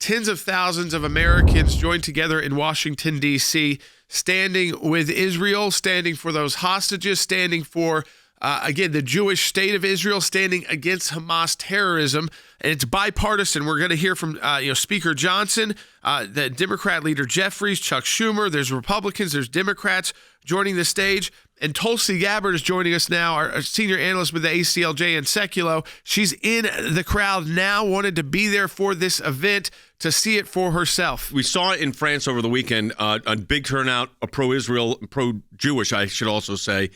tens of thousands of Americans joined together in Washington, D.C., standing with Israel, standing for those hostages, standing for, again, the Jewish state of Israel, standing against Hamas terrorism. And it's bipartisan. We're going to hear from Speaker Johnson, the Democrat leader Jeffries, Chuck Schumer. There's Republicans, there's Democrats joining the stage. And Tulsi Gabbard is joining us now, our senior analyst with the ACLJ and Seculo. She's in the crowd now, wanted to be there for this event to see it for herself. We saw it in France over the weekend, a big turnout, a pro-Israel, pro-Jewish, I should also say,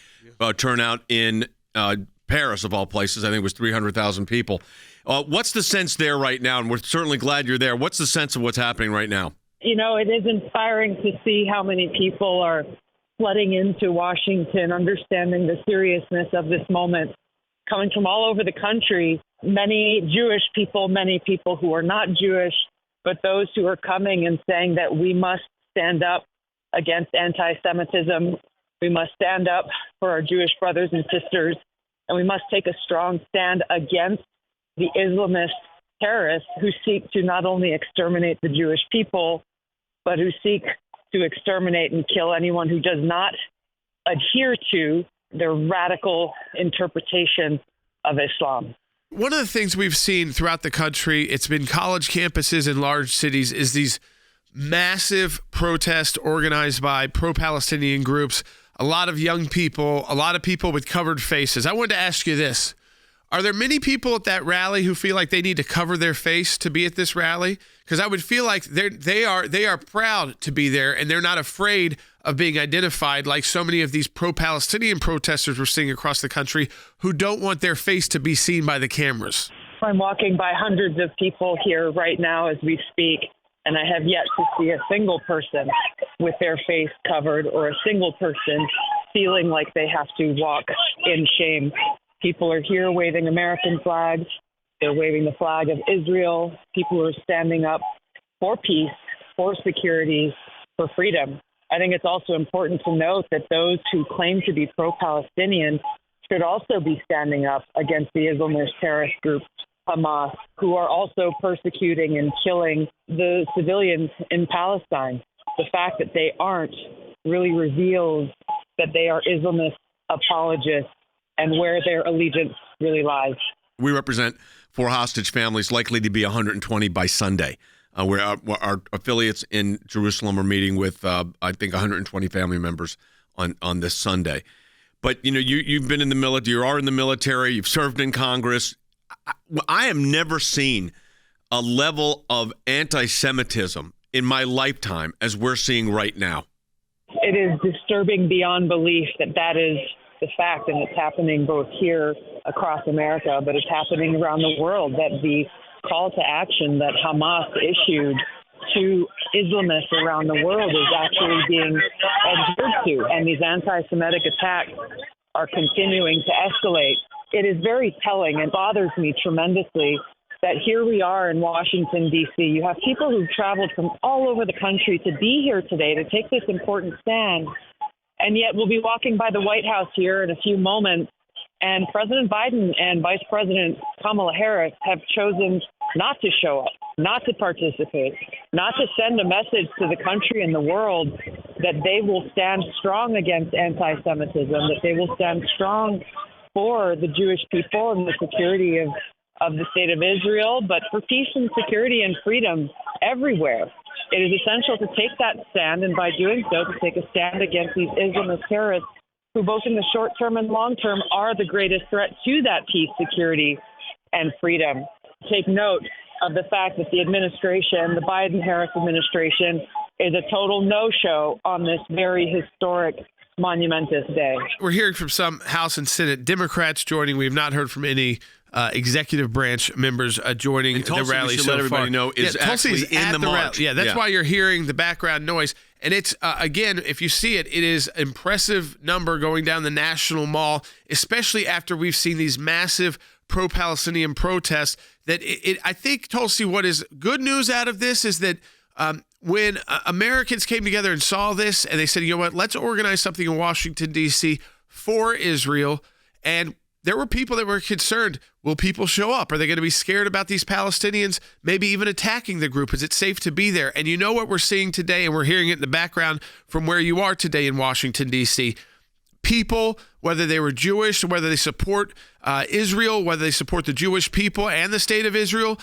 turnout in Paris, of all places. I think it was 300,000 people. What's the sense there right now? And we're certainly glad you're there. What's the sense of what's happening right now? You know, it is inspiring to see how many people are flooding into Washington, understanding the seriousness of this moment, coming from all over the country, many Jewish people, many people who are not Jewish, but those who are coming and saying that we must stand up against anti-Semitism, we must stand up for our Jewish brothers and sisters, and we must take a strong stand against the Islamist terrorists who seek to not only exterminate the Jewish people, but who seek to exterminate and kill anyone who does not adhere to their radical interpretation of Islam. One of the things we've seen throughout the country, it's been college campuses in large cities, is these massive protests organized by pro-Palestinian groups, a lot of young people, a lot of people with covered faces. I wanted to ask you this. Are there many people at that rally who feel like they need to cover their face to be at this rally? Because I would feel like they are proud to be there, and they're not afraid of being identified like so many of these pro-Palestinian protesters we're seeing across the country who don't want their face to be seen by the cameras. I'm walking by hundreds of people here right now as we speak, and I have yet to see a single person with their face covered or a single person feeling like they have to walk in shame. People are here waving American flags. They're waving the flag of Israel. People are standing up for peace, for security, for freedom. I think it's also important to note that those who claim to be pro-Palestinian should also be standing up against the Islamist terrorist group Hamas, who are also persecuting and killing the civilians in Palestine. The fact that they aren't really reveals that they are Islamist apologists and where their allegiance really lies. We represent 4 hostage families, likely to be 120 by Sunday. Where our affiliates in Jerusalem are meeting with, I think, 120 family members on this Sunday. But, you know, you've been in the military, you are in the military, you've served in Congress. I have never seen a level of anti-Semitism in my lifetime as we're seeing right now. It is disturbing beyond belief that is the fact, and it's happening both here across America, but it's happening around the world, that the call to action that Hamas issued to Islamists around the world is actually being adhered to, and these anti-Semitic attacks are continuing to escalate. It is very telling and bothers me tremendously that here we are in Washington, D.C. You have people who've traveled from all over the country to be here today to take this important stand, and yet we'll be walking by the White House here in a few moments, and President Biden and Vice President Kamala Harris have chosen not to show up, not to participate, not to send a message to the country and the world that they will stand strong against anti-Semitism, that they will stand strong for the Jewish people and the security of the state of Israel, but for peace and security and freedom everywhere. It is essential to take that stand, and by doing so, to take a stand against these Islamist terrorists who both in the short term and long term are the greatest threat to that peace, security, and freedom. Take note of the fact that the administration, the Biden-Harris administration, is a total no-show on this very historic, monumentous day. We're hearing from some House and Senate Democrats joining. We have not heard from any executive branch members joining the rally so far. Let everybody know is actually in the march. Yeah, that's why you're hearing the background noise. And it's, again, if you see it, it is impressive number going down the National Mall, especially after we've seen these massive pro-Palestinian protests. That I think, Tulsi, what is good news out of this is that when Americans came together and saw this and they said, you know what, let's organize something in Washington, D.C. for Israel. And there were people that were concerned, will people show up? Are they going to be scared about these Palestinians maybe even attacking the group? Is it safe to be there? And you know what we're seeing today, and we're hearing it in the background from where you are today in Washington, D.C. People, whether they were Jewish, whether they support Israel, whether they support the Jewish people and the state of Israel,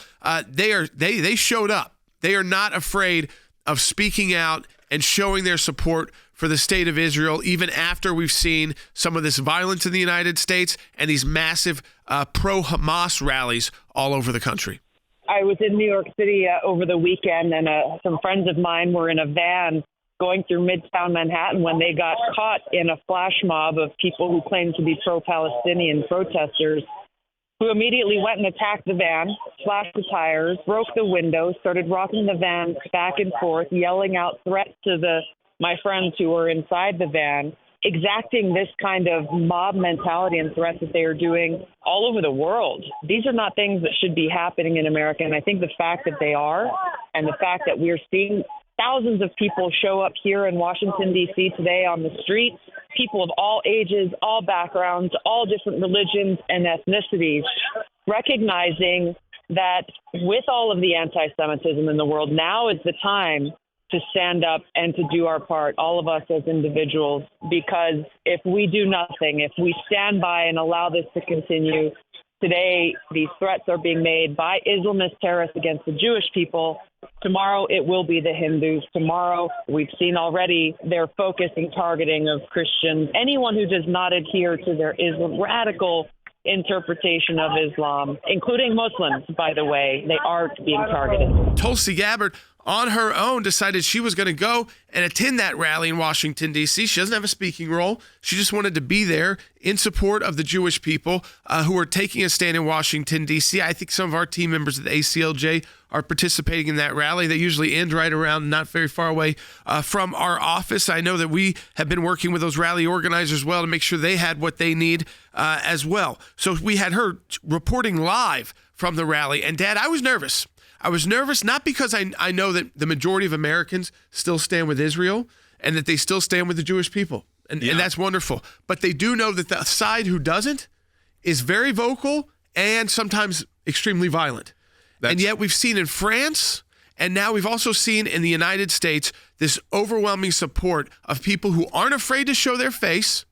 they showed up. They are not afraid of speaking out and showing their support for the state of Israel, even after we've seen some of this violence in the United States and these massive pro-Hamas rallies all over the country. I was in New York City over the weekend, and some friends of mine were in a van going through Midtown Manhattan when they got caught in a flash mob of people who claimed to be pro-Palestinian protesters, who immediately went and attacked the van, slashed the tires, broke the window, started rocking the van back and forth, yelling out threats to my friends who were inside the van, exacting this kind of mob mentality and threats that they are doing all over the world. These are not things that should be happening in America, and I think the fact that they are, and the fact that we're seeing thousands of people show up here in Washington, D.C. today on the streets, people of all ages, all backgrounds, all different religions and ethnicities, recognizing that with all of the anti-Semitism in the world, now is the time to stand up and to do our part, all of us as individuals, because if we do nothing, if we stand by and allow this to continue, today these threats are being made by Islamist terrorists against the Jewish people. Tomorrow it will be the Hindus. Tomorrow we've seen already their focus and targeting of Christians. Anyone who does not adhere to their radical interpretation of Islam, including Muslims, by the way, they are being targeted. Tulsi Gabbard, on her own, decided she was going to go and attend that rally in Washington, D.C. She doesn't have a speaking role. She just wanted to be there in support of the Jewish people who are taking a stand in Washington, D.C. I think some of our team members at the ACLJ are participating in that rally. They usually end right around not very far away from our office. I know that we have been working with those rally organizers well to make sure they had what they need as well. So we had her reporting live from the rally. And Dad, I was nervous. I was nervous not because I know that the majority of Americans still stand with Israel and that they still stand with the Jewish people. And that's wonderful. But they do know that the side who doesn't is very vocal and sometimes extremely violent. And yet we've seen in France, and now we've also seen in the United States, this overwhelming support of people who aren't afraid to show their face,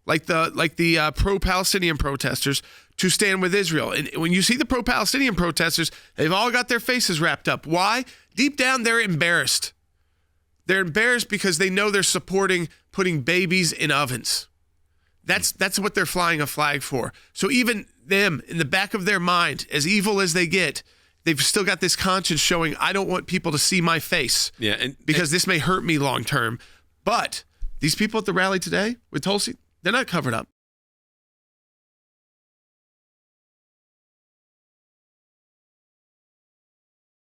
like the pro-Palestinian protesters, to stand with Israel. And when you see the pro-Palestinian protesters, they've all got their faces wrapped up. Why? Deep down, they're embarrassed. They're embarrassed because they know they're supporting putting babies in ovens. That's what they're flying a flag for. So even them, in the back of their mind, as evil as they get, they've still got this conscience showing, I don't want people to see my face because this may hurt me long term. But these people at the rally today with Tulsi, they're not covered up.